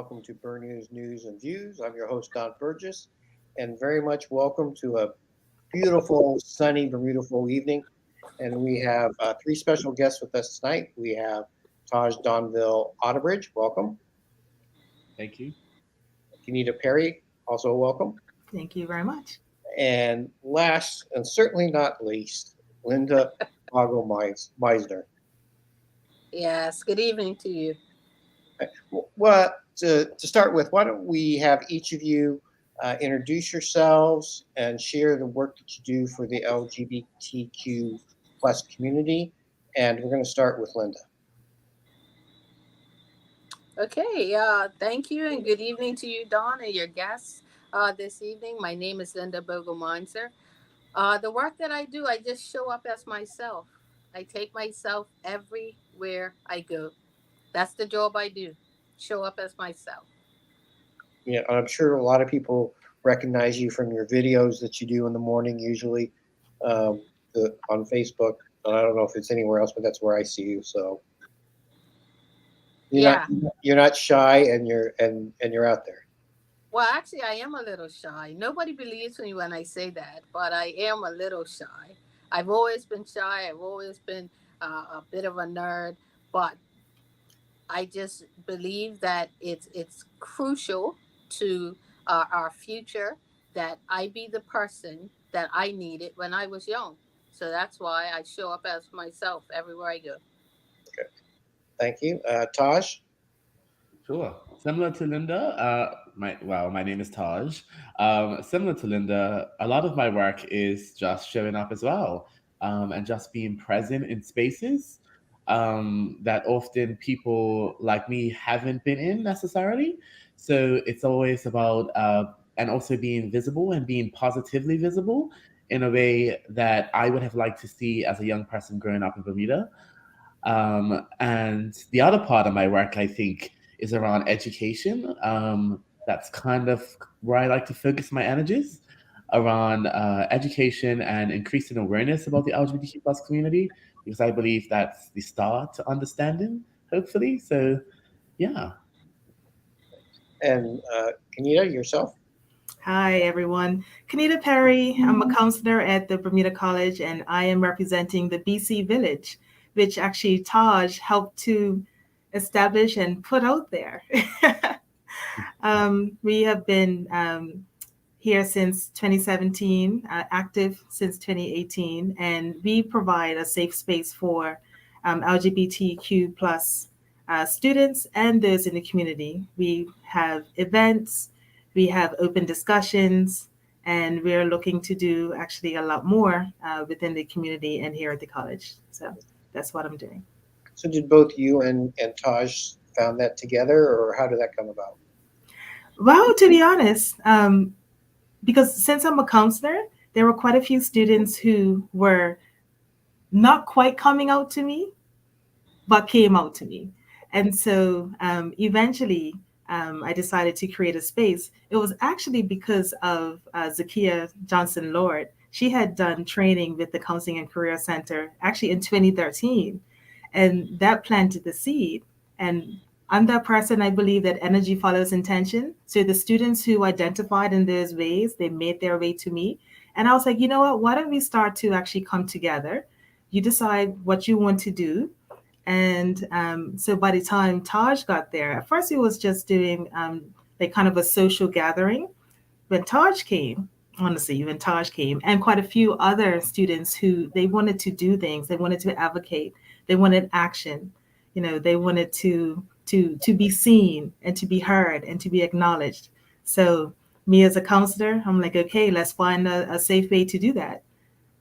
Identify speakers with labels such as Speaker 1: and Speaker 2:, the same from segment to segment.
Speaker 1: welcome to Bernie's News and Views. I'm your host, Don Burgess, and very much welcome to a beautiful, sunny, beautiful evening. And we have three special guests with us tonight. We have Taj Donville-Outerbridge, welcome.
Speaker 2: Thank you.
Speaker 1: Kennita Perry, also welcome.
Speaker 3: Thank you very much.
Speaker 1: And last, and certainly not least, Linda Bogle Miesner.
Speaker 4: Yes, good evening to you.
Speaker 1: Well, to start with, why don't we have each of you introduce yourselves and share the work that you do for the LGBTQ plus community. And we're going to start with Linda.
Speaker 4: Okay, thank you and good evening to you, Dawn, and your guests this evening. My name is Linda Bogle Mienzer. The work that I do, I just show up as myself. I take myself everywhere I go. That's the job I do. Show up as myself.
Speaker 1: Yeah, I'm sure a lot of people recognize you from your videos that you do in the morning, usually um, on Facebook. I don't know if it's anywhere else, but that's where I see you. So
Speaker 4: Yeah.
Speaker 1: you're not shy, and you're out there.
Speaker 4: Well, actually, I am a little shy. Nobody believes me when I say that, but I am a little shy. I've always been shy. I've always been a bit of a nerd, but I just believe that it's crucial to our future that I be the person that I needed when I was young. So that's why I show up as myself everywhere I go.
Speaker 1: Okay, thank you, Taj.
Speaker 2: Sure. Similar to Linda, my name is Taj. Similar to Linda, a lot of my work is just showing up as well, and just being present in spaces that often people like me haven't been in necessarily. So it's always about and also being visible and being positively visible in a way that I would have liked to see as a young person growing up in Bermuda. And the other part of my work, I think, is around education. That's kind of where I like to focus my energies around education and increasing awareness about the LGBTQ plus community, because I believe that's the start to understanding, hopefully. So, yeah.
Speaker 1: And Kennita, yourself.
Speaker 3: Hi, everyone. Kennita Perry. I'm a counselor at the Bermuda College, and I am representing the BC Village, which actually Taj helped to establish and put out there. We have been here since 2017, active since 2018, and we provide a safe space for LGBTQ plus students and those in the community. We have events, we have open discussions, and we're looking to do actually a lot more within the community and here at the college. So that's what I'm doing.
Speaker 1: So did both you and Taj found that together, or how did that come about?
Speaker 3: Well, to be honest, because since I'm a counselor, there were quite a few students who were not quite coming out to me, but came out to me. And so eventually I decided to create a space. It was actually because of Zakia Johnson Lord. She had done training with the Counseling and Career Center actually in 2013. And that planted the seed. And I'm that person, I believe that energy follows intention. So the students who identified in those ways, they made their way to me. And I was like, you know what? Why don't we start to actually come together? You decide what you want to do. And so by the time Taj got there, at first he was just doing like kind of a social gathering. When Taj came, honestly, when Taj came, and quite a few other students who they wanted to do things, they wanted to advocate, they wanted action, they wanted to be seen and to be heard and to be acknowledged. So me as a counselor, I'm like, okay, let's find a safe way to do that.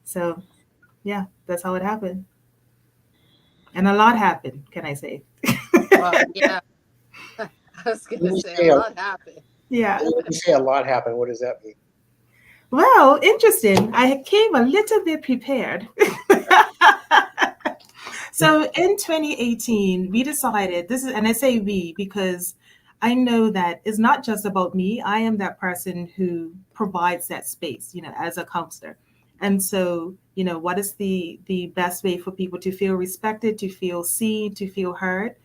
Speaker 3: So yeah, that's how it happened. And a lot happened, can I say?
Speaker 4: Well, yeah, I was going
Speaker 1: When
Speaker 4: to
Speaker 1: you
Speaker 4: say
Speaker 1: say
Speaker 4: a
Speaker 1: a,
Speaker 4: lot happened.
Speaker 3: Yeah.
Speaker 1: when you say a lot happened, what does that mean?
Speaker 3: Well, interesting. I came a little bit prepared. So in 2018, we decided this is, and I say we because I know that it's not just about me. I am that person who provides that space, as a counselor. And so, what is the best way for people to feel respected, to feel seen, to feel heard?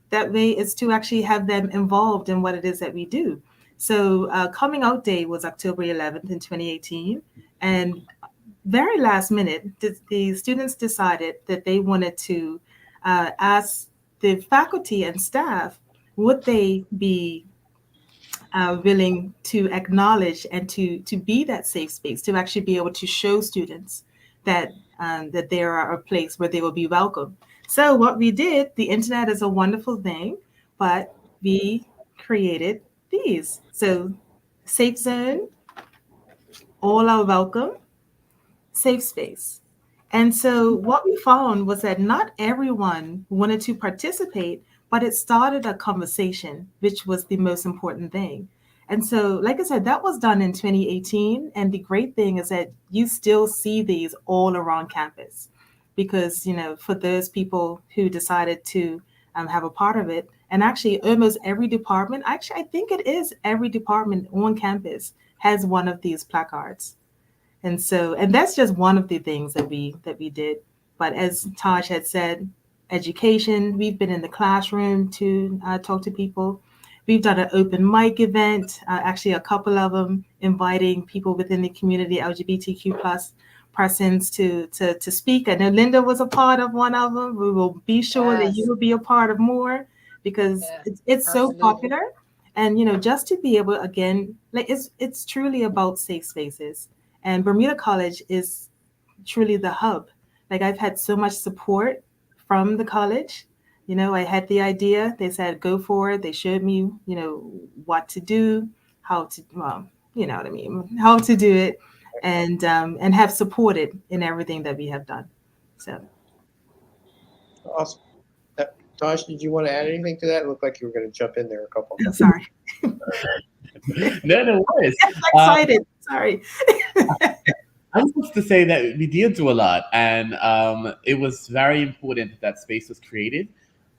Speaker 3: that way is to actually have them involved in what it is that we do. So coming out day was October 11th in 2018. And very last minute, the students decided that they wanted to ask the faculty and staff, would they be willing to acknowledge and to be that safe space, to actually be able to show students that that there are a place where they will be welcome. So what we did, the internet is a wonderful thing, but we created these. So safe zone, all are welcome, safe space. And so what we found was that not everyone wanted to participate, but it started a conversation, which was the most important thing. And so, like I said, that was done in 2018. And the great thing is that you still see these all around campus because, for those people who decided to have a part of it, and actually almost every department, actually, I think it is every department on campus has one of these placards. And so, and that's just one of the things that we did. But as Taj had said, education, we've been in the classroom to talk to people. We've done an open mic event, actually a couple of them, inviting people within the community, LGBTQ plus persons to speak. I know Linda was a part of one of them. We will be sure that you
Speaker 4: Yes.
Speaker 3: will be a part of more because
Speaker 4: Yes.
Speaker 3: it's so
Speaker 4: Absolutely.
Speaker 3: popular. And just to be able, again, like it's truly about safe spaces. And Bermuda College is truly the hub. Like I've had so much support from the college. I had the idea. They said, go for it. They showed me, what to do, how to, well, you know what I mean, how to do it, and have supported in everything that we have done. So,
Speaker 1: Awesome. Tosh, did you want to add anything to that? It looked like you were going to jump in there a couple of
Speaker 3: I'm
Speaker 1: times.
Speaker 3: sorry.
Speaker 2: No worries.
Speaker 3: I'm excited. Sorry.
Speaker 2: I was supposed to say that we did do a lot, and it was very important that space was created.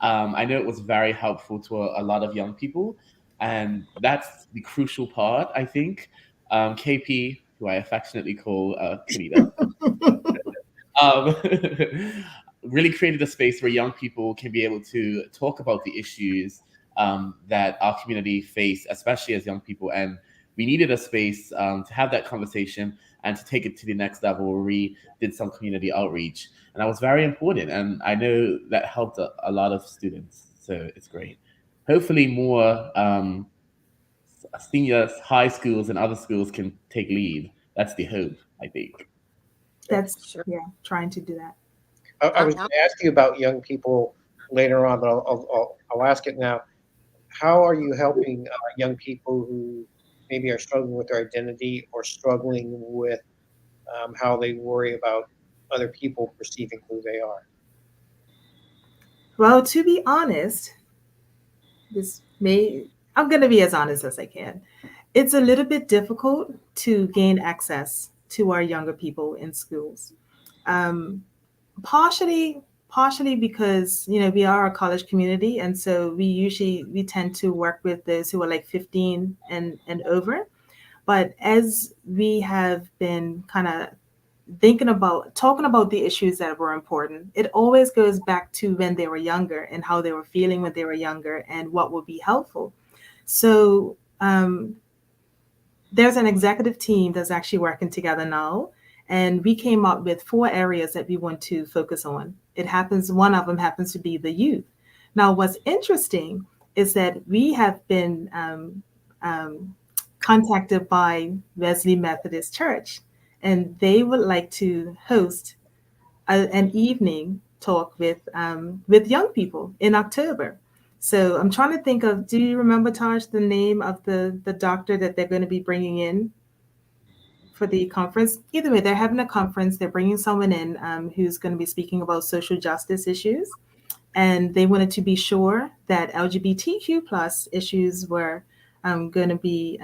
Speaker 2: I know it was very helpful to a lot of young people, and that's the crucial part, I think. KP, who I affectionately call Kennita, um, really created a space where young people can be able to talk about the issues that our community face, especially as young people. And we needed a space to have that conversation and to take it to the next level where we did some community outreach. And that was very important. And I know that helped a lot of students. So it's great. Hopefully, more senior high schools and other schools can take lead. That's the hope, I think.
Speaker 3: That's,
Speaker 4: Sure.
Speaker 3: yeah, trying to do that.
Speaker 1: I was going to ask you about young people later on, but I'll ask it now. How are you helping young people who maybe are struggling with their identity or struggling with how they worry about other people perceiving who they are?
Speaker 3: Well, to be honest, I'm going to be as honest as I can. It's a little bit difficult to gain access to our younger people in schools. Um, partially because we are a college community, and so we tend to work with those who are like 15 and over. But as we have been kind of talking about the issues that were important, it always goes back to when they were younger and how they were feeling when they were younger and what would be helpful. So there's an executive team that's actually working together now, and we came up with 4 areas that we want to focus on. One of them happens to be the youth. Now, what's interesting is that we have been contacted by Wesley Methodist Church, and they would like to host an evening talk with young people in October. So I'm trying to think of. Do you remember, Taj, the name of the doctor that they're going to be bringing in for the conference? Either way, they're having a conference. They're bringing someone in who's going to be speaking about social justice issues, and they wanted to be sure that LGBTQ plus issues were going to be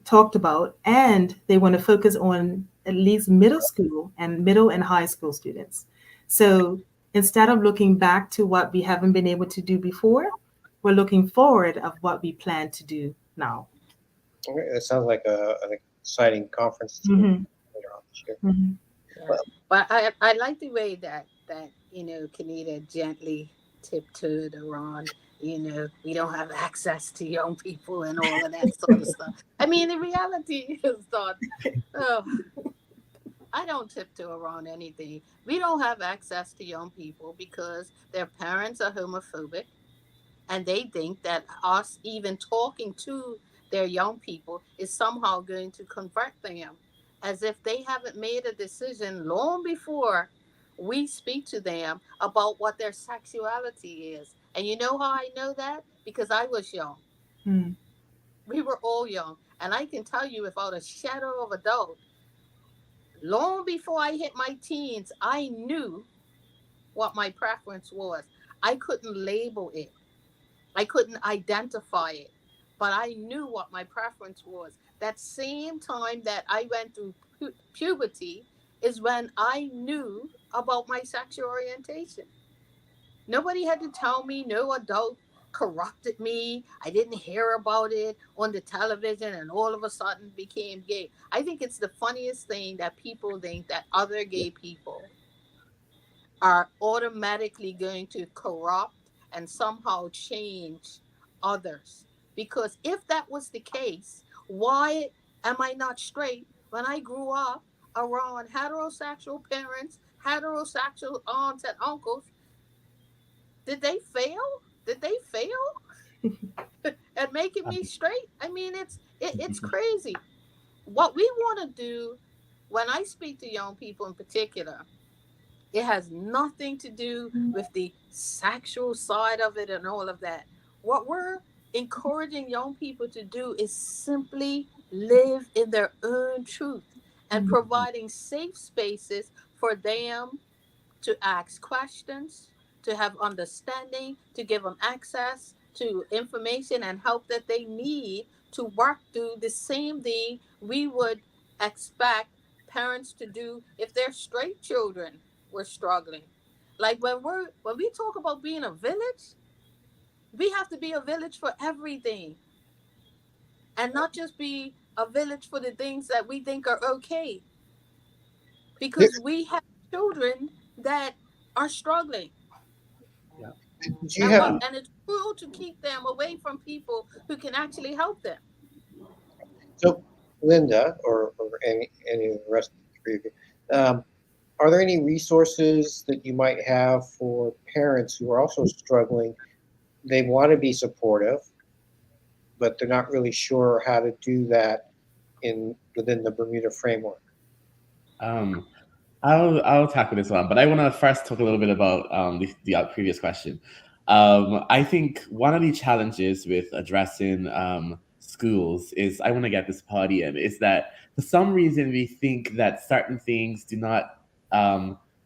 Speaker 3: talked about, and they want to focus on at least middle and high school students. So instead of looking back to what we haven't been able to do before, we're looking forward of what we plan to do now.
Speaker 1: Okay, that sounds like an exciting conference
Speaker 3: Mm-hmm.
Speaker 1: later on this year.
Speaker 3: Mm-hmm.
Speaker 4: Yeah. But I like the way that Kennita gently tiptoed around, we don't have access to young people and all of that sort of stuff. I mean, the reality is that, oh, I don't tiptoe around anything. We don't have access to young people because their parents are homophobic, and they think that us even talking to their young people is somehow going to convert them, as if they haven't made a decision long before we speak to them about what their sexuality is. And you know how I know that? Because I was young.
Speaker 3: Mm.
Speaker 4: We were all young. And I can tell you without a shadow of a doubt, long before I hit my teens, I knew what my preference was. I couldn't label it, I couldn't identify it, but I knew what my preference was. That same time that I went through puberty is when I knew about my sexual orientation. Nobody had to tell me, no adult corrupted me. I didn't hear about it on the television and all of a sudden became gay. I think it's the funniest thing that people think that other gay people are automatically going to corrupt and somehow change others. Because if that was the case, why am I not straight when I grew up around heterosexual parents, heterosexual aunts and uncles? Did they fail? Did they fail at making me straight? I mean, it's crazy. What we want to do when I speak to young people in particular, it has nothing to do with the sexual side of it and all of that. What we're encouraging young people to do is simply live in their own truth and providing safe spaces for them to ask questions, to have understanding, to give them access to information and help that they need to work through the same thing we would expect parents to do if their straight children were struggling. Like when we talk about being a village, we have to be a village for everything and not just be a village for the things that we think are okay, because we have children that are struggling.
Speaker 1: Do you have
Speaker 4: And it's cruel to keep them away from people who can actually help them.
Speaker 1: so Linda or any of the rest of the three of you? Are there any resources that you might have for parents who are also struggling? They want to be supportive, but they're not really sure how to do that within the Bermuda framework.
Speaker 2: Um, I'll tackle this one, but I want to first talk a little bit about the previous question. I think one of the challenges with addressing schools is, I want to get this party in, is that for some reason we think that certain things do not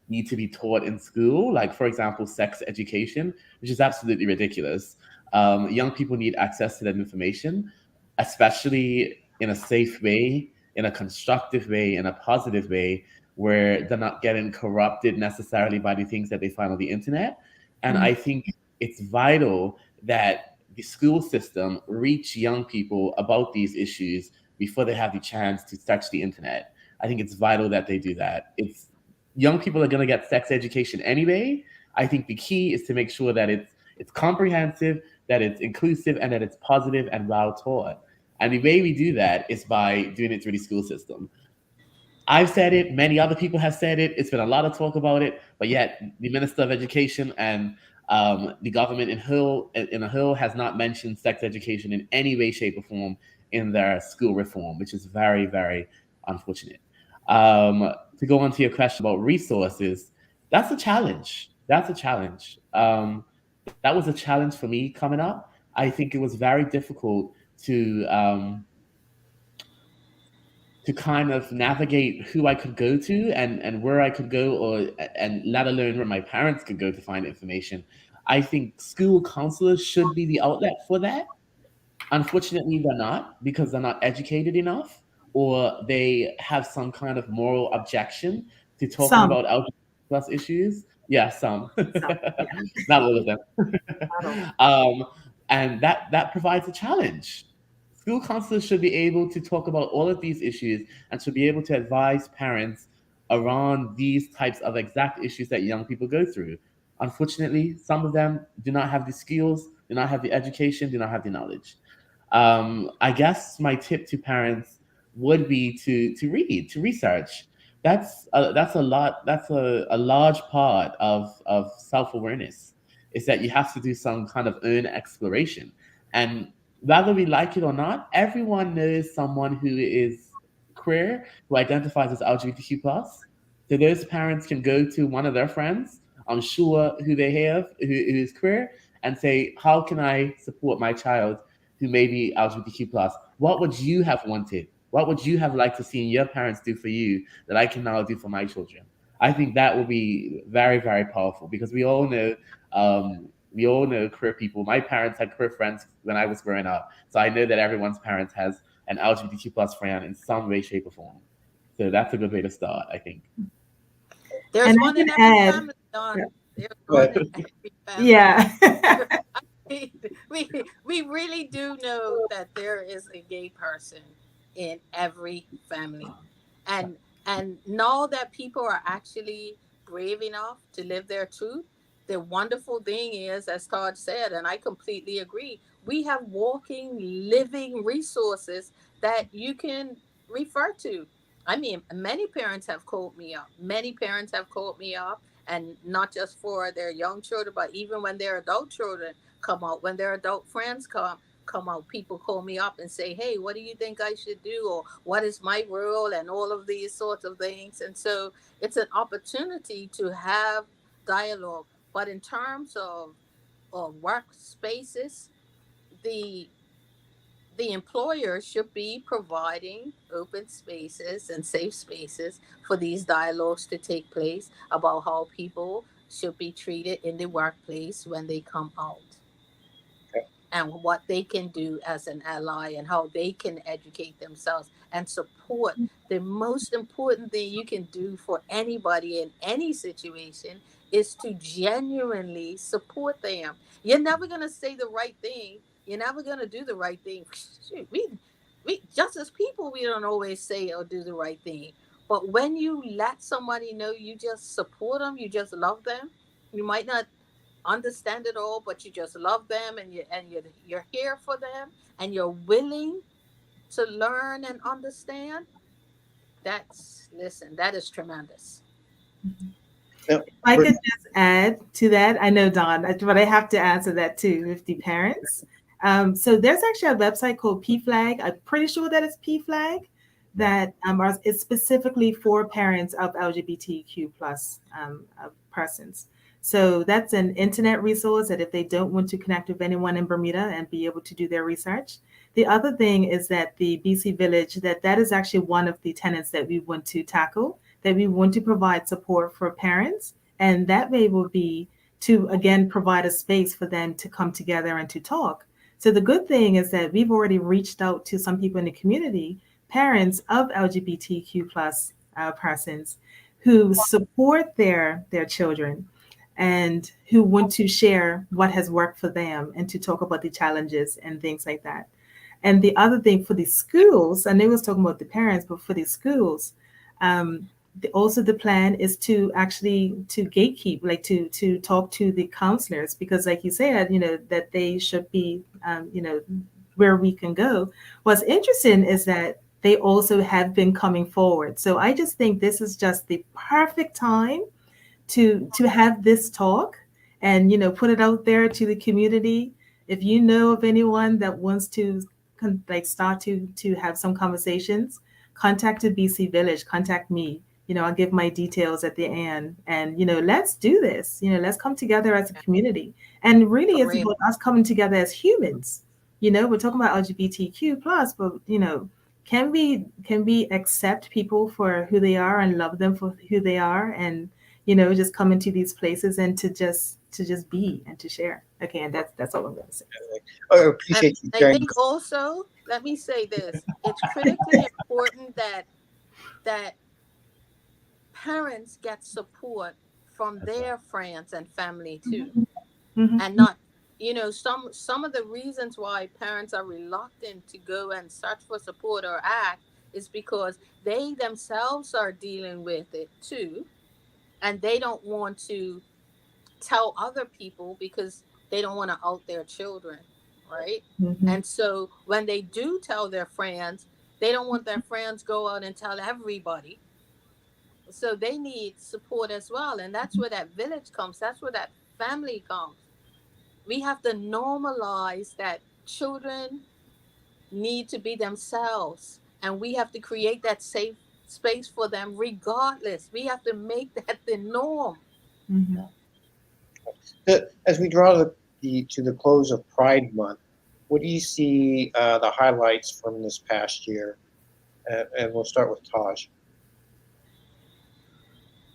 Speaker 2: need to be taught in school, like for example sex education, which is absolutely ridiculous. Young people need access to that information, especially in a safe way, in a constructive way, in a positive way, where they're not getting corrupted necessarily by the things that they find on the internet. And I think it's vital that the school system reach young people about these issues before they have the chance to search the internet. I think it's vital that they do that. It's young people are going to get sex education anyway. I think the key is to make sure that it's comprehensive, that it's inclusive, and that it's positive and well taught. And the way we do that is by doing it through the school system. I've said it, many other people have said it. It's been a lot of talk about it, but yet the Minister of Education and the government in a whole has not mentioned sex education in any way, shape, or form in their school reform, which is very, very unfortunate. To go on to your question about resources, that's a challenge. That's a challenge. That was a challenge for me coming up. I think it was very difficult to kind of navigate who I could go to and where I could go, and let alone where my parents could go to find information. I think school counselors should be the outlet for that. Unfortunately, they're not, because they're not educated enough, or they have some kind of moral objection to talking
Speaker 3: Some.
Speaker 2: about LGBT plus issues. Yeah, some.
Speaker 3: Yeah.
Speaker 2: Not all of them. And that provides a challenge. School counselors should be able to talk about all of these issues and should be able to advise parents around these types of exact issues that young people go through. Unfortunately, some of them do not have the skills, do not have the education, do not have the knowledge. I guess my tip to parents would be to read, to research. That's a lot. That's a large part of self awareness. Is that you have to do some kind of own exploration, and whether we like it or not, everyone knows someone who is queer, who identifies as LGBTQ plus. So those parents can go to one of their friends, I'm sure who they have, who is queer, and say, "How can I support my child who may be LGBTQ plus? What would you have wanted? What would you have liked to see your parents do for you that I can now do for my children?" I think that will be very, very powerful because we all know queer people. My parents had queer friends when I was growing up, so I know that everyone's parents has an LGBTQ plus friend in some way, shape, or form. So that's a good way to start, I think.
Speaker 4: There's
Speaker 3: And I
Speaker 4: one in
Speaker 3: can
Speaker 4: every
Speaker 3: add,
Speaker 4: family, Don. There's
Speaker 1: But
Speaker 4: one in every family.
Speaker 3: yeah.
Speaker 4: We really do know that there is a gay person in every family, and now that people are actually brave enough to live their truth, the wonderful thing is, as Todd said, and I completely agree, we have walking living resources that you can refer to. I mean, many parents have called me up, and not just for their young children, but even when their adult children come out, when their adult friends come out, people call me up and say, "Hey, what do you think I should do?" or "What is my role?" and all of these sorts of things. And so it's an opportunity to have dialogue. But in terms of workspaces, the the employer should be providing open spaces and safe spaces for these dialogues to take place about how people should be treated in the workplace when they come out, and what they can do as an ally and how they can educate themselves and support. The most important thing you can do for anybody in any situation is to genuinely support them. You're never going to say the right thing. You're never going to do the right thing. Shoot, we just as people, we don't always say or do the right thing. But when you let somebody know you just support them, you just love them, you might not understand it all, but you just love them, and you're here for them, and you're willing to learn and understand. That's listen, that is tremendous.
Speaker 1: no,
Speaker 3: If I
Speaker 1: for-
Speaker 3: could just add to that, I know Don, but I have to answer that too with the parents. So there's actually a website called PFLAG. I'm pretty sure that it's PFLAG that is specifically for parents of LGBTQ plus persons. So that's an internet resource that if they don't want to connect with anyone in Bermuda and be able to do their research. The other thing is that the BC Village, that is actually one of the tenets that we want to tackle, that we want to provide support for parents. And that way will be to, again, provide a space for them to come together and to talk. So the good thing is that we've already reached out to some people in the community, parents of LGBTQ plus persons who support their children and who want to share what has worked for them and to talk about the challenges and things like that. And the other thing for the schools, I know I was talking about the parents, but for the schools, also the plan is to actually to gatekeep, like to talk to the counselors, because like you said, that they should be, where we can go. What's interesting is that they also have been coming forward. So I just think this is just the perfect time to have this talk and put it out there to the community. If you know of anyone that wants to like start to have some conversations, contact the BC Village, contact me. I'll give my details at the end, and let's do this. Let's come together as a community. And really it's
Speaker 4: Correct.
Speaker 3: about us coming together as humans. We're talking about LGBTQ plus, but can we accept people for who they are and love them for who they are, and just come into these places and to just be and to share. Okay, and that's all I'm going to say.
Speaker 1: I
Speaker 4: And
Speaker 1: appreciate you
Speaker 4: I
Speaker 1: sharing.
Speaker 4: think also, let me say this, it's critically important that parents get support from their friends and family too,
Speaker 3: Mhm.
Speaker 4: and not, some of the reasons why parents are reluctant to go and search for support or act is because they themselves are dealing with it too, and they don't want to tell other people because they don't want to out their children, right?
Speaker 3: Mhm.
Speaker 4: And so when they do tell their friends, they don't want their friends go out and tell everybody. So they need support as well, and that's where that village comes. That's where that family comes. We have to normalize that children need to be themselves, and we have to create that safe space for them regardless. We have to make that the norm.
Speaker 3: Mhm.
Speaker 1: As we draw to the close of Pride Month, what do you see the highlights from this past year? And we'll start with Taj.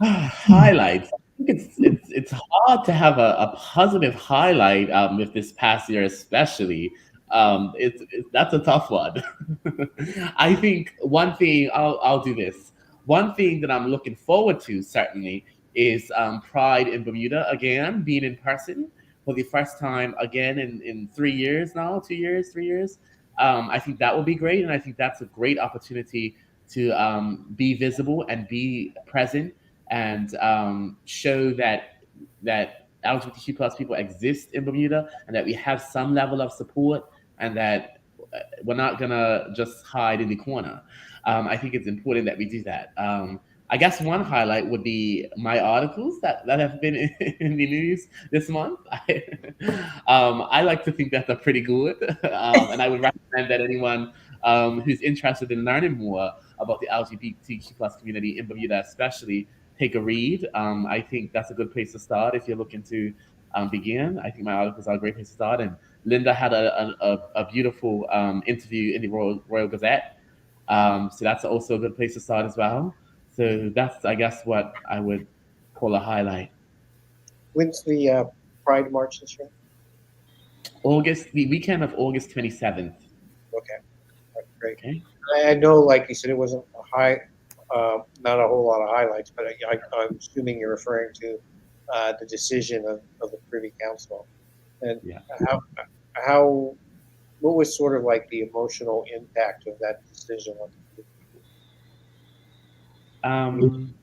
Speaker 2: Highlights. I think it's hard to have a positive highlight with this past year, especially. That's a tough one. I think one thing I'll do this. One thing that I'm looking forward to certainly is Pride in Bermuda again, being in person for the first time again in 3 years now, 2 years, 3 years. I think that will be great, and I think that's a great opportunity to be visible and be present and show that LGBTQ plus people exist in Bermuda and that we have some level of support and that we're not gonna just hide in the corner. I think it's important that we do that. I guess one highlight would be my articles that have been in the news this month. I like to think that they're pretty good, and I would recommend that anyone who's interested in learning more about the LGBTQ plus community in Bermuda, especially, take a read. I think that's a good place to start if you're looking to begin. I think my articles are a great place to start. And Linda had a beautiful interview in the Royal Gazette. So that's also a good place to start as well. So that's, I guess, what I would call a highlight.
Speaker 1: When's the Pride March this year?
Speaker 2: The weekend of August 27th.
Speaker 1: Okay, great.
Speaker 2: Okay.
Speaker 1: I know, like you said, it wasn't not a whole lot of highlights, but I'm assuming you're referring to the decision of the Privy Council, and
Speaker 2: Yeah.
Speaker 1: how what was sort of like the emotional impact of that decision on the people?
Speaker 2: Um,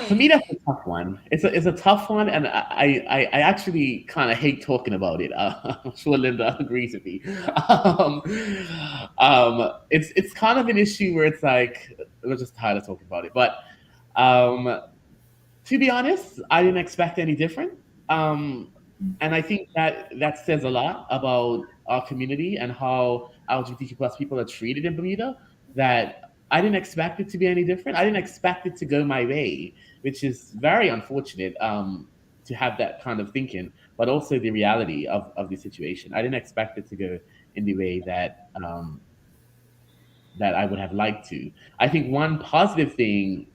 Speaker 2: For me, that's a tough one. It's a tough one, and I actually kind of hate talking about it. I'm sure Linda agrees with me. Um, it's kind of an issue where it's like we're just tired of talking about it. But um, to be honest, I didn't expect any different. Um, and I think that says a lot about our community and how LGBTQ plus people are treated in Bermuda. That I didn't expect it to be any different. I didn't expect it to go my way, which is very unfortunate to have that kind of thinking, but also the reality of the situation. I didn't expect it to go in the way that I would have liked to. I think one positive thing,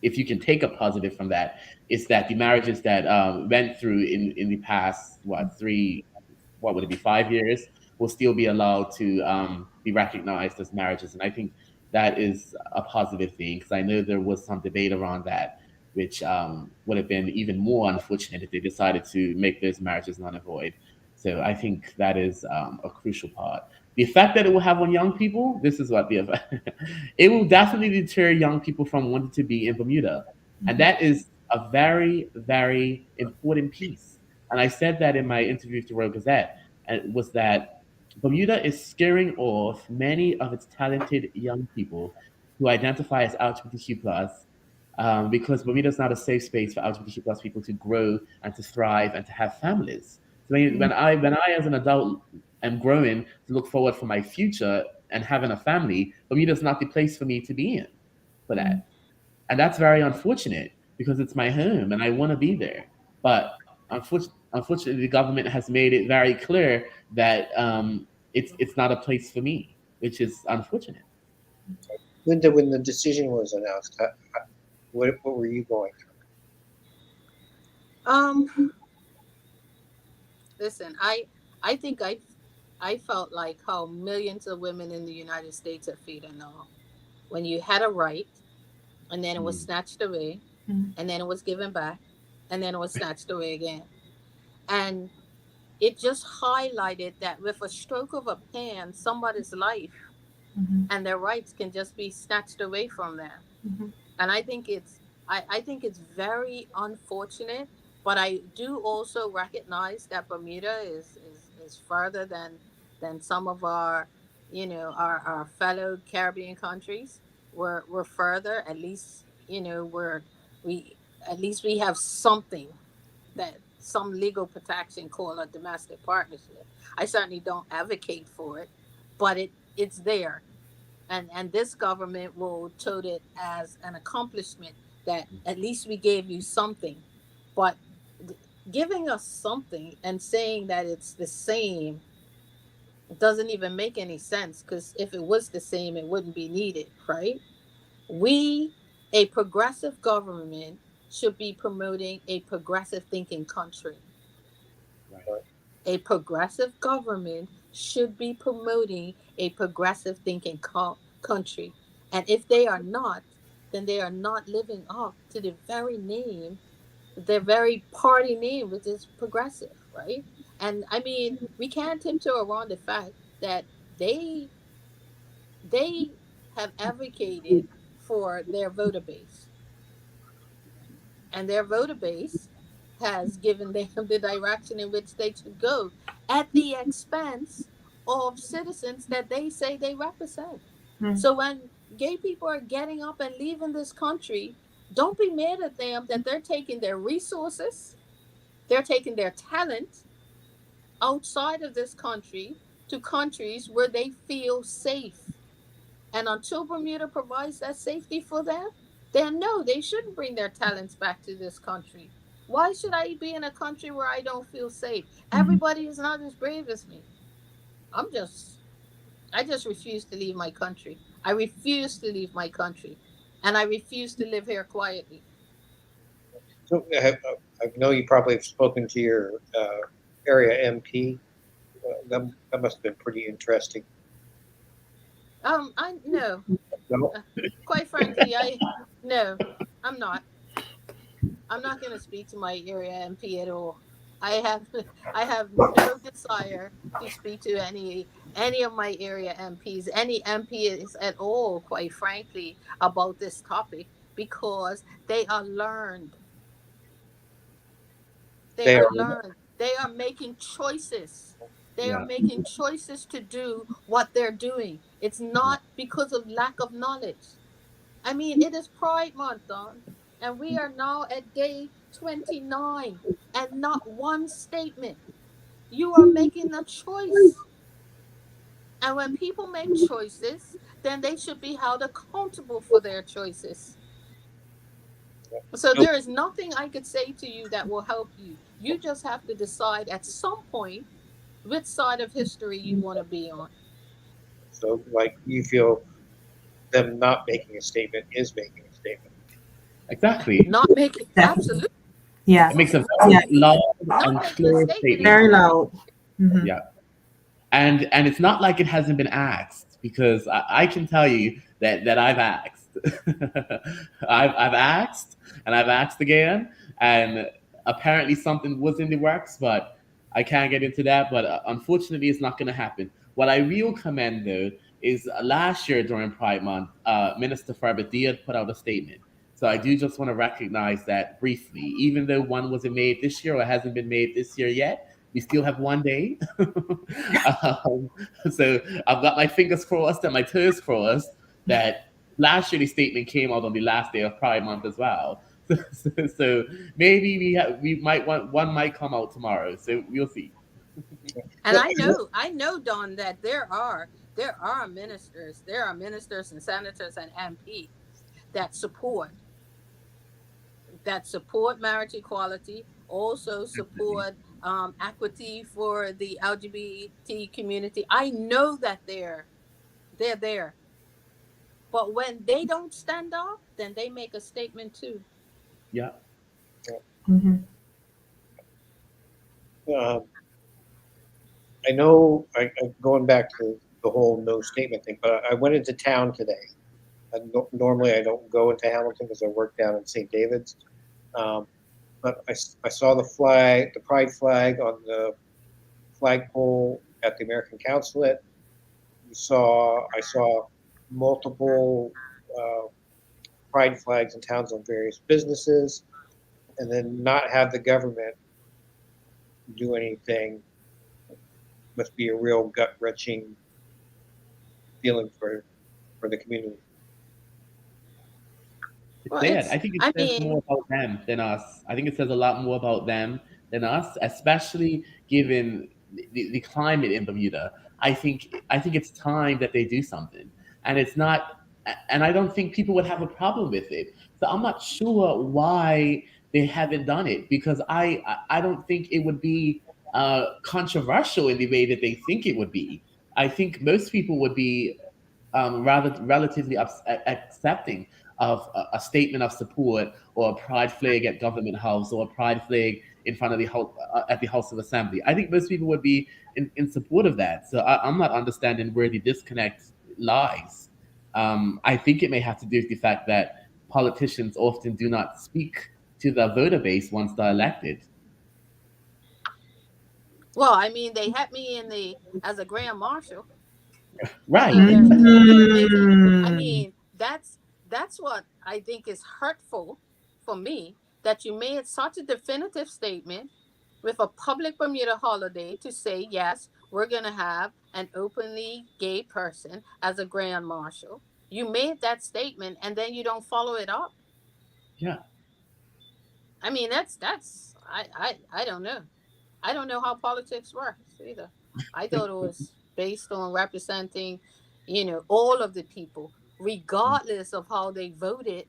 Speaker 2: if you can take a positive from that, is that the marriages that went through in the past, what would it be, 5 years, will still be allowed to be recognized as marriages. And I think that is a positive thing because I know there was some debate around that, which would have been even more unfortunate if they decided to make those marriages null and void. So I think that is a crucial part. The effect that it will have on young people, this is what the effect. It will definitely deter young people from wanting to be in Bermuda, and that is a very, very important piece. And I said that in my interview with the Royal Gazette, and was that Bermuda is scaring off many of its talented young people who identify as LGBTQ plus, because Bermuda is not a safe space for LGBTQ plus people to grow and to thrive and to have families. So when I as an adult am growing to look forward for my future and having a family, Bermuda is not the place for me to be in for that. And that's very unfortunate because it's my home and I want to be there. But unfortunately, the government has made it very clear that it's not a place for me, which is unfortunate.
Speaker 1: Linda, when the decision was announced, what were you going
Speaker 4: Um, Listen, I think I felt like how millions of women in the United States are feeling now. When you had a right, and then it was
Speaker 2: Mm.
Speaker 4: snatched away, and then it was given back, and then it was snatched away again. And it just highlighted that with a stroke of a pen, somebody's life
Speaker 3: Mhm.
Speaker 4: and their rights can just be snatched away from them.
Speaker 3: Mhm.
Speaker 4: And I think it's I think it's very unfortunate, but I do also recognize that Bermuda is further than some of our, our fellow Caribbean countries. We're further. At least, we at least we have something, that some legal protection called a domestic partnership. I certainly don't advocate for it, but it's there, and this government will tote it as an accomplishment that at least we gave you something. But giving us something and saying that it's the same doesn't even make any sense, because if it was the same, it wouldn't be needed, right? We, a progressive government, should be promoting a progressive thinking country.
Speaker 2: Right.
Speaker 4: A progressive government should be promoting a progressive thinking country. And if they are not, then they are not living up to the very name, their very party name, which is progressive, right? And I mean, we can't tiptoe around the fact that they they have advocated for their voter base, and their voter base has given them the direction in which they should go, at the expense of citizens that they say they represent.
Speaker 3: Mm.
Speaker 4: So when gay people are getting up and leaving this country, don't be mad at them that they're taking their resources, they're taking their talent outside of this country to countries where they feel safe. And until Bermuda provides that safety for them, then no, they shouldn't bring their talents back to this country. Why should I be in a country where I don't feel safe?
Speaker 3: Mhm.
Speaker 4: Everybody is not as brave as me. I'm just, I just refuse to leave my country. I refuse to leave my country. And I refuse to live here quietly.
Speaker 1: So I know you probably have spoken to your area MP. That must have been pretty interesting.
Speaker 4: I no,
Speaker 1: No?
Speaker 4: quite frankly, no, I'm not. I'm not going to speak to my area MP at all. I have I have no desire to speak to any of my area MPs, any MPs at all, quite frankly, about this topic, because they are learned. They
Speaker 1: They
Speaker 4: are
Speaker 1: are.
Speaker 4: learned. They are making choices. They are
Speaker 2: Yeah.
Speaker 4: making choices to do what they're doing. It's
Speaker 2: Yeah.
Speaker 4: not because of lack of knowledge. I mean, it is Pride Month, Don, and we are now at day 29, and not one statement. You are making a choice. And when people make choices, then they should be held accountable for their choices. So
Speaker 1: So,
Speaker 4: there is nothing I could say to you that will help you. You just have to decide at some point which side of history you want to be on.
Speaker 1: so, like, you feel them not making a statement is making a statement.
Speaker 2: Exactly.
Speaker 4: Not making,
Speaker 3: Definitely.
Speaker 4: absolutely,
Speaker 3: Yeah.
Speaker 2: It makes a
Speaker 3: Yeah.
Speaker 2: very loud
Speaker 4: not
Speaker 2: and
Speaker 4: making a
Speaker 2: clear
Speaker 4: statement is
Speaker 2: statement.
Speaker 3: Very
Speaker 4: not making.
Speaker 3: loud. Hmm.
Speaker 2: Yeah. And it's not like it hasn't been asked, because I can tell you that I've asked. I've asked, and I've asked again, and apparently something was in the works, but I can't get into that. But unfortunately, it's not going to happen. What I will commend, though, is last year during Pride Month, Minister Farber did put out a statement. So I do just want to recognize that briefly, even though one wasn't made this year or hasn't been made this year yet, we still have one day. um, so I've got my fingers crossed and my toes crossed that last year the statement came out on the last day of Pride Month as well. So maybe we might want one might come out tomorrow. So we'll see.
Speaker 4: And
Speaker 1: So,
Speaker 4: I know, Don, that there are ministers and senators and MPs that support marriage equality, also support equity for the LGBT community. I know that they're there, but when they don't stand up, then they make a statement too.
Speaker 2: Yeah.
Speaker 3: Hmm.
Speaker 1: um, I know, going back to the whole no statement thing, but I went into town today. Normally, I don't go into Hamilton because I work down in St. David's. Um, but I saw the flag, the pride flag on the flagpole at the American Consulate. I saw multiple uh, pride flags in towns on various businesses, and then not have the government do anything must be a real gut-wrenching feeling for the community.
Speaker 2: It's sad. I think it
Speaker 4: I
Speaker 2: says
Speaker 4: mean,
Speaker 2: more about them than us. I think it says a lot more about them than us, especially given the climate in Bermuda. I think it's time that they do something, and it's not. And I don't think people would have a problem with it. So I'm not sure why they haven't done it because I don't think it would be controversial in the way that they think it would be. I think most people would be rather relatively accepting of a statement of support or a pride flag at Government House or a pride flag in front of the house at the House of Assembly. I think most people would be in support of that. So I'm not understanding where the disconnect lies. I think it may have to do with the fact that politicians often do not speak to their voter base once they're elected.
Speaker 4: well, I mean, they had me as a grand marshal. I
Speaker 2: Right.
Speaker 4: mean, they're making. I
Speaker 3: Mm.
Speaker 4: mean, that's what I think is hurtful for me, that you made such a definitive statement with a public Bermuda holiday to say yes, we're gonna have an openly gay person as a grand marshal. You made that statement and then you don't follow it up.
Speaker 2: Yeah.
Speaker 4: I mean, I don't know. I don't know how politics works either. I thought it was based on representing, all of the people, regardless of how they voted.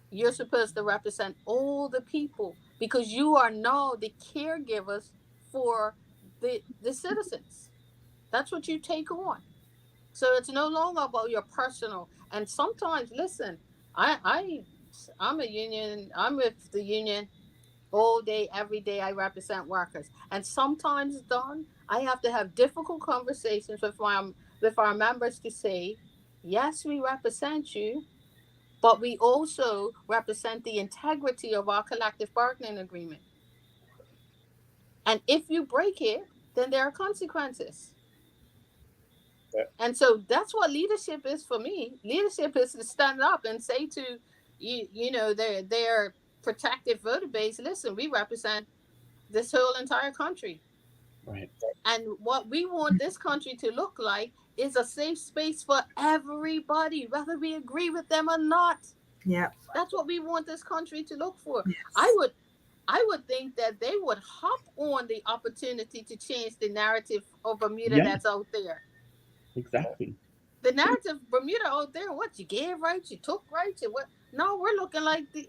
Speaker 4: You're supposed to represent all the people because you are now the caregivers for the citizens. That's what you take on. So it's no longer about your personal. And sometimes, listen, I'm a union. I'm with the union all day, every day. I represent workers, and sometimes, Don, I have to have difficult conversations with our members to say, yes, we represent you, but we also represent the integrity of our collective bargaining agreement. And if you break it, then there are consequences.
Speaker 1: Yeah.
Speaker 4: And so that's what leadership is for me. Leadership is to stand up and say to their protective voter base, listen, we represent this whole entire country.
Speaker 2: Right.
Speaker 4: And what we want this country to look like is a safe space for everybody, whether we agree with them or not.
Speaker 3: Yeah.
Speaker 4: That's what we want this country to look for.
Speaker 3: Yes.
Speaker 4: I would think that they would hop on the opportunity to change the narrative of Bermuda
Speaker 2: Yeah.
Speaker 4: that's out there.
Speaker 2: Exactly.
Speaker 4: The narrative Bermuda out there, what you gave right, you took right, you what? No, we're looking like the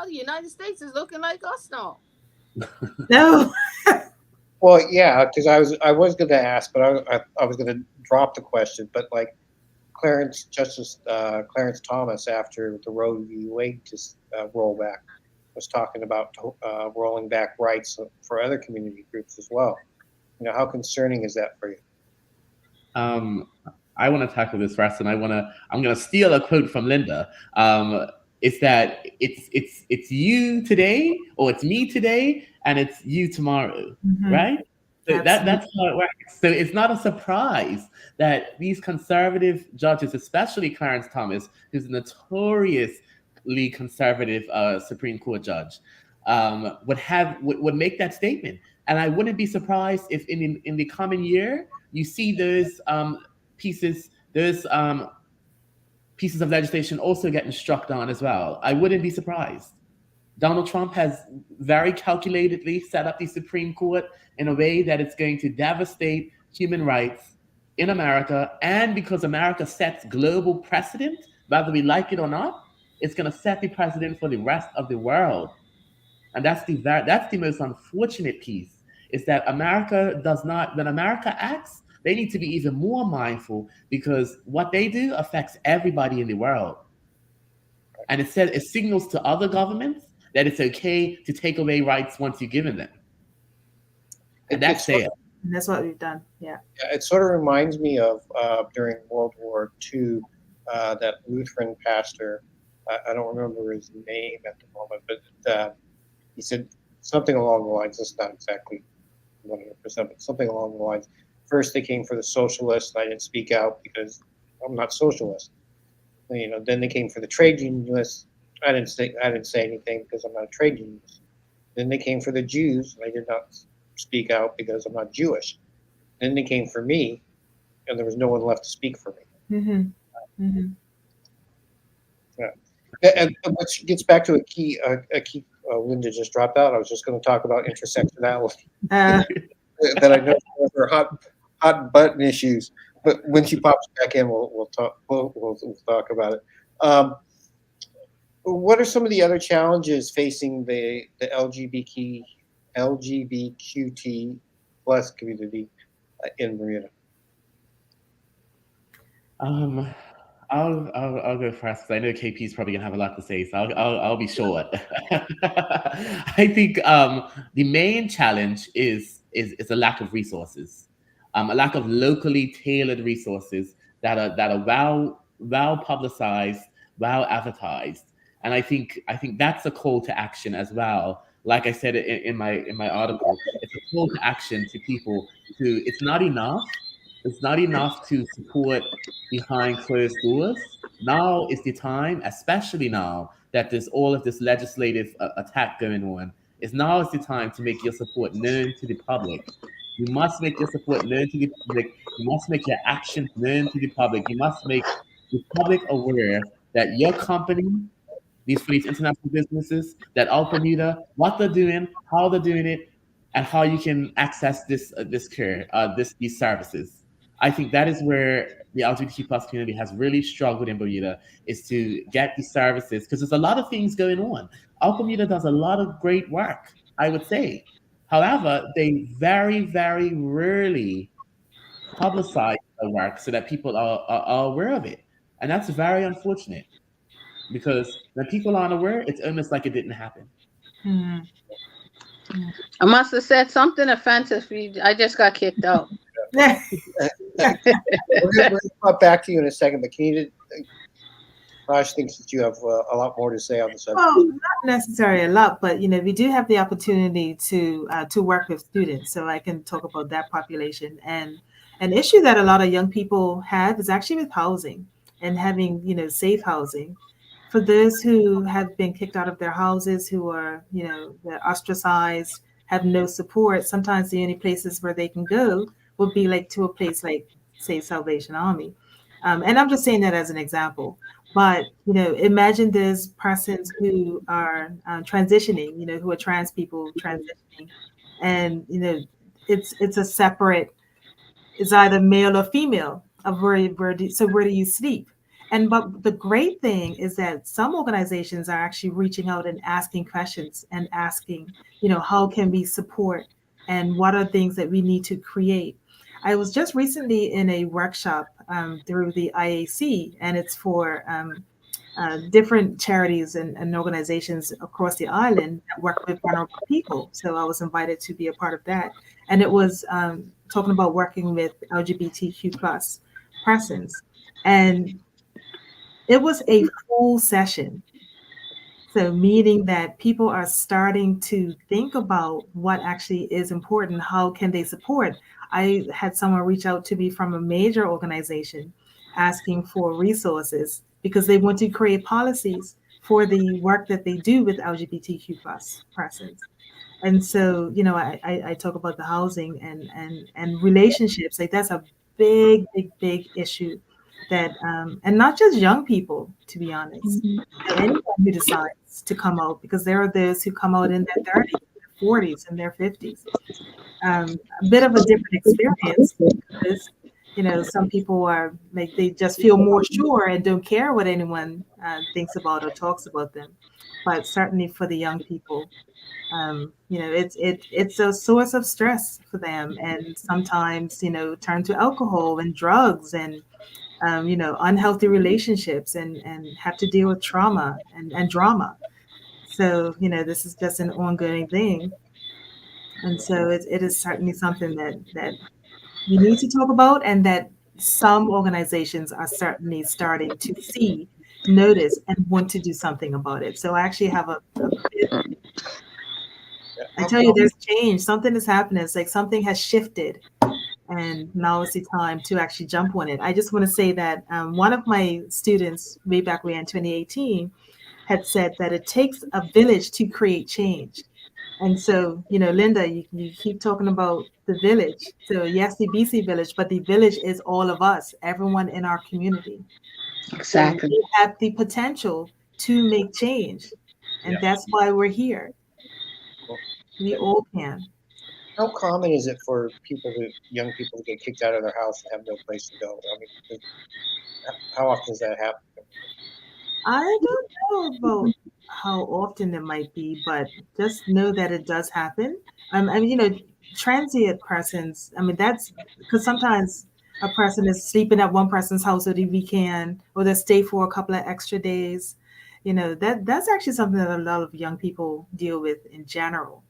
Speaker 4: United States is looking like us now.
Speaker 3: No.
Speaker 1: Well, yeah, because I was going to ask, but I was going to drop the question. But like Justice Clarence Thomas, after the Roe v. Wade rollback, was talking about rolling back rights for other community groups as well. How concerning is that for you?
Speaker 2: I want to tackle this first, and I'm gonna steal a quote from Linda. It's that it's you today, or it's me today, and it's you tomorrow,
Speaker 3: Mhm.
Speaker 2: right? So
Speaker 3: Absolutely.
Speaker 2: that's how it works. So it's not a surprise that these conservative judges, especially Clarence Thomas, who's a notoriously conservative Supreme Court judge, would make that statement. And I wouldn't be surprised if in the coming year you see those pieces of legislation also getting struck down as well. I wouldn't be surprised. Donald Trump has very calculatedly set up the Supreme Court in a way that it's going to devastate human rights in America. And because America sets global precedent, whether we like it or not, it's going to set the precedent for the rest of the world. And that's the most unfortunate piece, is that when America acts, they need to be even more mindful, because what they do affects everybody in the world. And it signals to other governments that it's okay to take away rights once you've given them. And that's sad.
Speaker 3: And that's what we've done. Yeah.
Speaker 1: It sort of reminds me of during World War II, that Lutheran pastor. I don't remember his name at the moment, but he said something along the lines. It's not exactly 100%, but something along the lines. First, they came for the socialists, and I didn't speak out because I'm not socialist. Then they came for the trade unionists. I didn't say anything because I'm not a trade unionist. Then they came for the Jews. I did not speak out because I'm not Jewish. Then they came for me, and there was no one left to speak for me.
Speaker 3: Mm-hmm. Mm-hmm.
Speaker 1: Yeah. And which gets back to a key. Linda just dropped out. I was just going to talk about intersectionality that I know are hot button issues. But when she pops back in, we'll talk. We'll talk about it. What are some of the other challenges facing the LGBTQT plus community in Bermuda?
Speaker 2: I'll go first because I know KP is probably gonna have a lot to say, so I'll be short. I think the main challenge is a lack of resources, a lack of locally tailored resources that are well publicized, well advertised, and I think that's a call to action as well. Like I said in my article, it's a call to action to people. It's not enough. It's not enough to support behind closed doors. Now is the time, especially now that there's all of this legislative attack going on. Now is the time to make your support known to the public. You must make your support known to the public. You must make your actions known to the public. You must make the public aware that your company, for these international businesses, that out Bermuda, what they're doing, how they're doing it, and how you can access this care, these services. I think that is where the LGBTQ plus community has really struggled in Bermuda, is to get these services, because there's a lot of things going on. Out Bermuda does a lot of great work, I would say. However, they very, very rarely publicize the work so that people are aware of it. And that's very unfortunate, because when people aren't aware, it's almost like it didn't happen.
Speaker 3: Mm-hmm.
Speaker 4: I must have said something offensive. I just got kicked out.
Speaker 1: We're going to come back to you in a second, but Raj thinks that you have a lot more to say on the subject.
Speaker 3: Well, not necessarily a lot, but we do have the opportunity to work with students, so I can talk about that population. And an issue that a lot of young people have is actually with housing and having safe housing. For those who have been kicked out of their houses, who are they're ostracized, have no support, sometimes the only places where they can go would be like to a place like, say, Salvation Army. And I'm just saying that as an example. But, imagine there's persons who are transitioning, who are trans people transitioning. And, it's a separate, it's either male or female of where do you sleep? But the great thing is that some organizations are actually reaching out and asking questions and asking, how can we support and what are things that we need to create? I was just recently in a workshop through the IAC, and it's for different charities and organizations across the island that work with vulnerable people. So I was invited to be a part of that. And it was talking about working with LGBTQ plus persons. And it was a full session. So meaning that people are starting to think about what actually is important. How can they support? I had someone reach out to me from a major organization asking for resources because they want to create policies for the work that they do with LGBTQ plus persons. And so, I talk about the housing and relationships. Like that's a big issue that, and not just young people, to be honest, anyone who decides to come out, because there are those who come out in their 30s, their 40s, and their 50s. A bit of a different experience because, some people are like, they just feel more sure and don't care what anyone thinks about or talks about them. But certainly for the young people, it's a source of stress for them, and sometimes turn to alcohol and drugs and unhealthy relationships and have to deal with trauma and drama. So this is just an ongoing thing, and so it is certainly something that we need to talk about, and that some organizations are certainly starting to see, notice, and want to do something about it. So I actually have I tell you, there's change. Something is happening. It's like something has shifted And now is the time to actually jump on it. I just want to say that one of my students, way back when in 2018, had said that it takes a village to create change. And so, Linda, you keep talking about the village. So, yes, the BC village, but the village is all of us, everyone in our community. So,
Speaker 4: Exactly.
Speaker 3: we have the potential to make change. And
Speaker 2: Yeah.
Speaker 3: that's why we're here. We
Speaker 1: And
Speaker 3: all can.
Speaker 1: how common is it for young people to get kicked out of their house and have no place to go? I mean, how often does that happen?
Speaker 3: I don't know about how often it might be, but just know that it does happen. I mean, transient persons, I mean, that's because sometimes a person is sleeping at one person's house over the weekend, or they stay for a couple of extra days. That's actually something that a lot of young people deal with in general.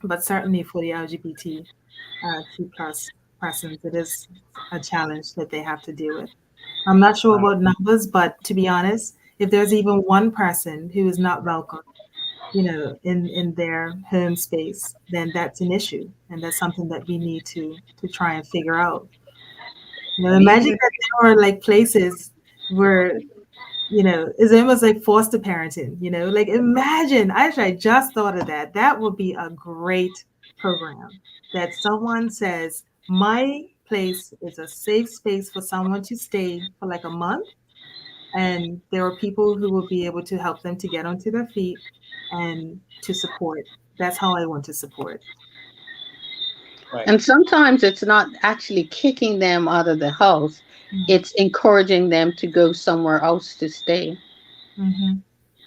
Speaker 3: But certainly for the LGBT Q plus persons, it is a challenge that they have to deal with. I'm not sure about numbers, but to be honest, if there's even one person who is not welcome, in their home space, then that's an issue, and that's something that we need to try and figure out.
Speaker 1: And
Speaker 3: Imagine
Speaker 1: even
Speaker 3: that there are like places where it's almost like foster parenting. Like imagine. Actually, I just thought of that. That would be a great program. That someone says my place is a safe space for someone to stay for like a month, and there are people who will be able to help them to get onto their feet and to support. That's how I want to support.
Speaker 1: right,
Speaker 4: And sometimes it's not actually kicking them out of the house, it's encouraging them to go somewhere else to stay.
Speaker 3: Mm-hmm.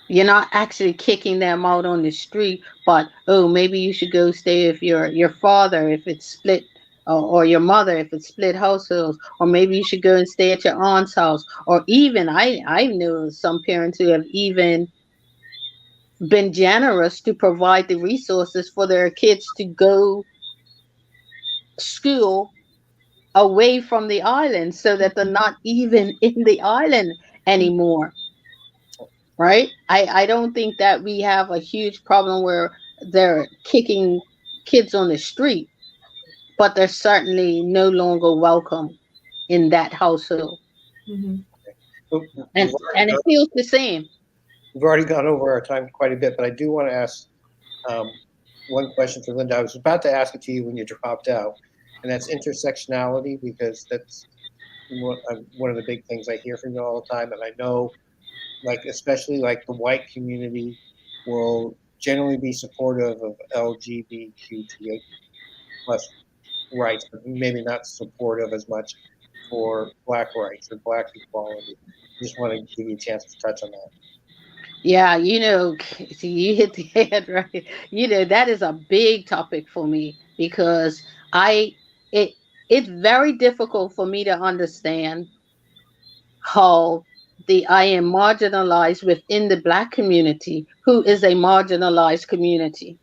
Speaker 4: You're not actually kicking them out on the street, but oh, maybe you should go stay with your father if it's split, or your mother if it's split households, or maybe you should go and stay at your aunt's house, or even I know some parents who have even been generous to provide the resources for their kids to go school away from the island so that they're not even in the island anymore, right? I don't think that we have a huge problem where they're kicking kids on the street, but they're certainly no longer welcome in that household.
Speaker 3: Mm-hmm.
Speaker 1: We've
Speaker 4: And
Speaker 1: already
Speaker 4: and it
Speaker 1: gone,
Speaker 4: feels the same.
Speaker 1: we've already gone over our time quite a bit, but I do want to ask um, one question for Linda. I was about to ask it to you when you dropped out, and that's intersectionality, because that's one of the big things I hear from you all the time, and I know, like especially like the white community will generally be supportive of LGBTQIA plus rights, but maybe not supportive as much for Black rights or Black equality. Just want to give you a chance to touch on that.
Speaker 4: Yeah, see, you hit the head right. That is a big topic for me because I it it's very difficult for me to understand how the I am marginalized within the Black community, who is a marginalized community,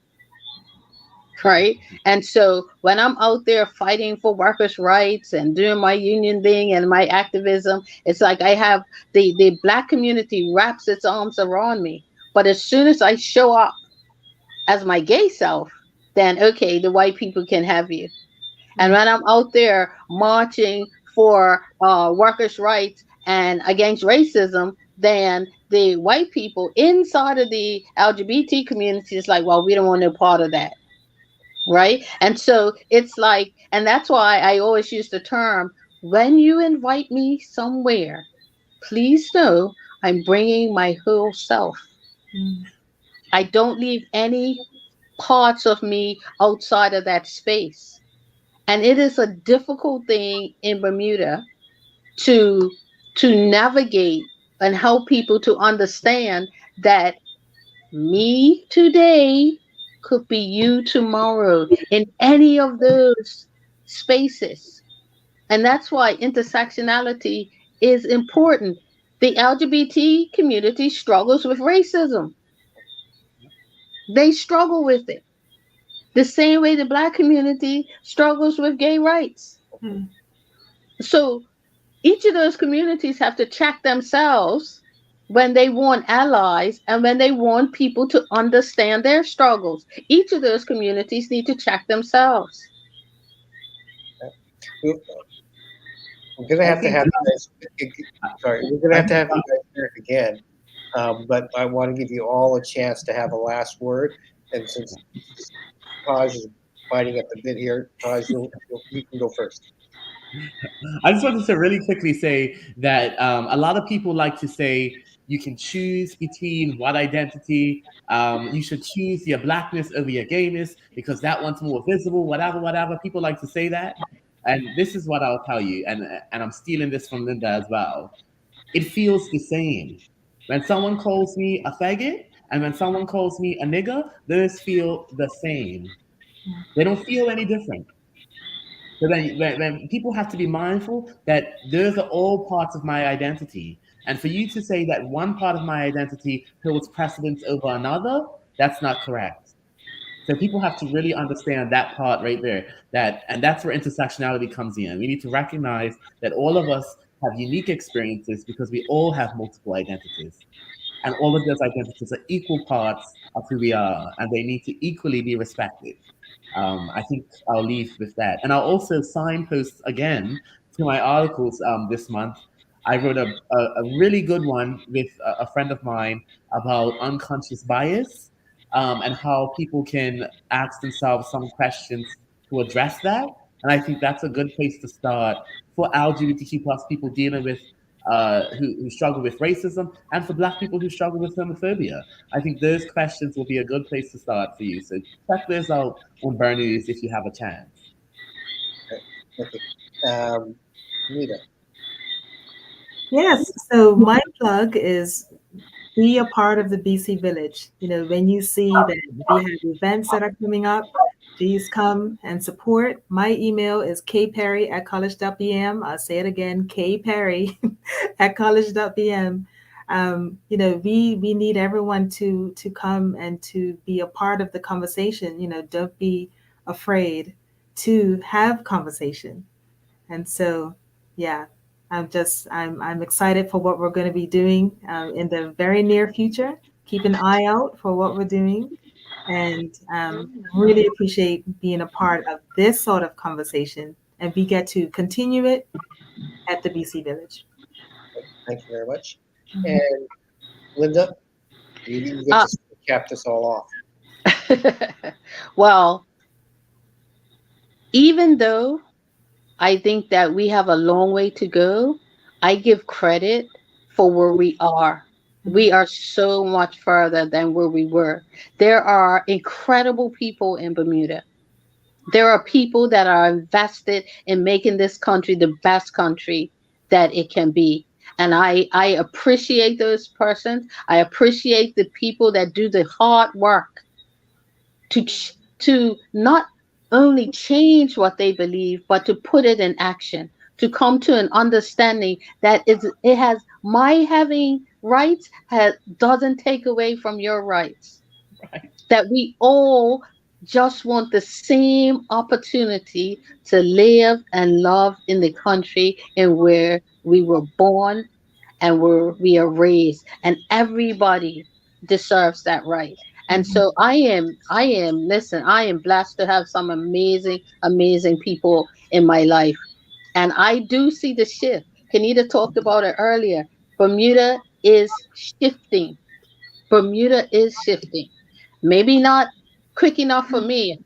Speaker 4: right? And so when I'm out there fighting for workers' rights and doing my union thing and my activism, it's like I have the Black community wraps its arms around me. But as soon as I show up as my gay self, then okay, the white people can have you. And when I'm out there marching for workers' rights and against racism, then the white people inside of the LGBT community is like, well, we don't want no part of that. Right. And so it's like, and that's why I always use the term, when you invite me somewhere, please know I'm bringing my whole self.
Speaker 3: Mm-hmm.
Speaker 4: I don't leave any parts of me outside of that space. And it is a difficult thing in Bermuda to navigate and help people to understand that me today could be you tomorrow in any of those spaces. And that's why intersectionality is important. The LGBT community struggles with racism. They struggle with it the same way the Black community struggles with gay rights. So each of those communities have to check themselves when they want allies and when they want people to understand their struggles. Each of those communities need to check themselves.
Speaker 1: We're gonna have to have you guys. Sorry, we're gonna have to have you guys back again. But I want to give you all a chance to have a last word. And since Taj is biting at the bit here, Taj, you can go first.
Speaker 2: I just wanted to really quickly say that a lot of people like to say you can choose between what identity. You should choose your blackness over your gayness because that one's more visible, whatever, whatever. People like to say that. And this is what I'll tell you, and I'm stealing this from Linda as well. It feels the same. When someone calls me a faggot and when someone calls me a nigger, those feel the same. They don't feel any different. So then, when people have to be mindful that those are all parts of my identity. And for you to say that one part of my identity holds precedence over another, that's not correct. So people have to really understand that part right there. And that's where intersectionality comes in. We need to recognize that all of us have unique experiences because we all have multiple identities. And all of those identities are equal parts of who we are, and they need to equally be respected. I think I'll leave with that. And I'll also signpost again to my articles this month. I wrote a really good one with a friend of mine about unconscious bias and how people can ask themselves some questions to address that. And I think that's a good place to start for LGBTQ plus people dealing with who struggle with racism, and for Black people who struggle with homophobia. I think those questions will be a good place to start for you. So check those out on Burn News if you have a chance.
Speaker 1: Okay. Nita.
Speaker 3: Yes. So my plug is be a part of the BC Village. When you see that we have events that are coming up, please come and support. My email is kperry@college.bm. I'll say it again, kperry@college.bm. We need everyone to come and to be a part of the conversation. Don't be afraid to have conversation. And so, yeah, I'm excited for what we're going to be doing in the very near future. Keep an eye out for what we're doing, and really appreciate being a part of this sort of conversation. And we get to continue it at the BC Village.
Speaker 1: Thank you very much. And Linda, you get to cap this all off.
Speaker 4: Well, even though I think that we have a long way to go, I give credit for where we are. We are so much further than where we were. There are incredible people in Bermuda. There are people that are invested in making this country the best country that it can be. And I appreciate those persons. I appreciate the people that do the hard work to not only change what they believe, but to put it in action, to come to an understanding that it has my having rights doesn't take away from your rights.
Speaker 2: Right.
Speaker 4: That we all just want the same opportunity to live and love in the country and where we were born and where we are raised, and everybody deserves that right. And so listen, I am blessed to have some amazing people in my life. And I do see the shift. Kenita talked about it earlier. Bermuda is shifting. Bermuda is shifting. Maybe not quick enough for me,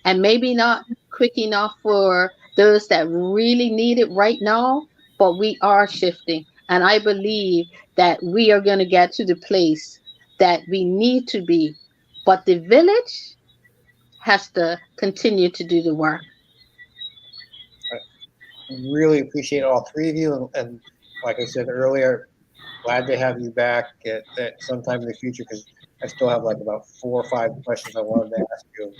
Speaker 4: and maybe not quick enough for those that really need it right now, but we are shifting. And I believe that we are going to get to the place that we need to be. But the village has to continue to do the work.
Speaker 1: I really appreciate all three of you. And like I said earlier, glad to have you back at sometime in the future, because I still have like about 4 or 5 questions I wanted to ask you.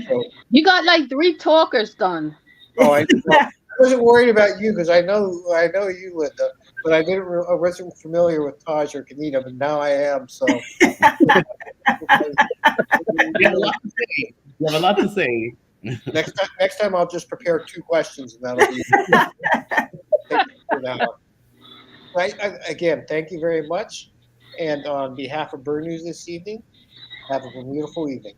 Speaker 1: So,
Speaker 4: you got like 3 talkers done.
Speaker 1: Oh, I wasn't worried about you because I know you, Linda, but I wasn't familiar with Taj or Kennita, but now I am. So
Speaker 2: You have a lot to say.
Speaker 1: Next time I'll just prepare 2 questions, and that'll be. Again, thank you very much, and on behalf of Burn News this evening, have a beautiful evening.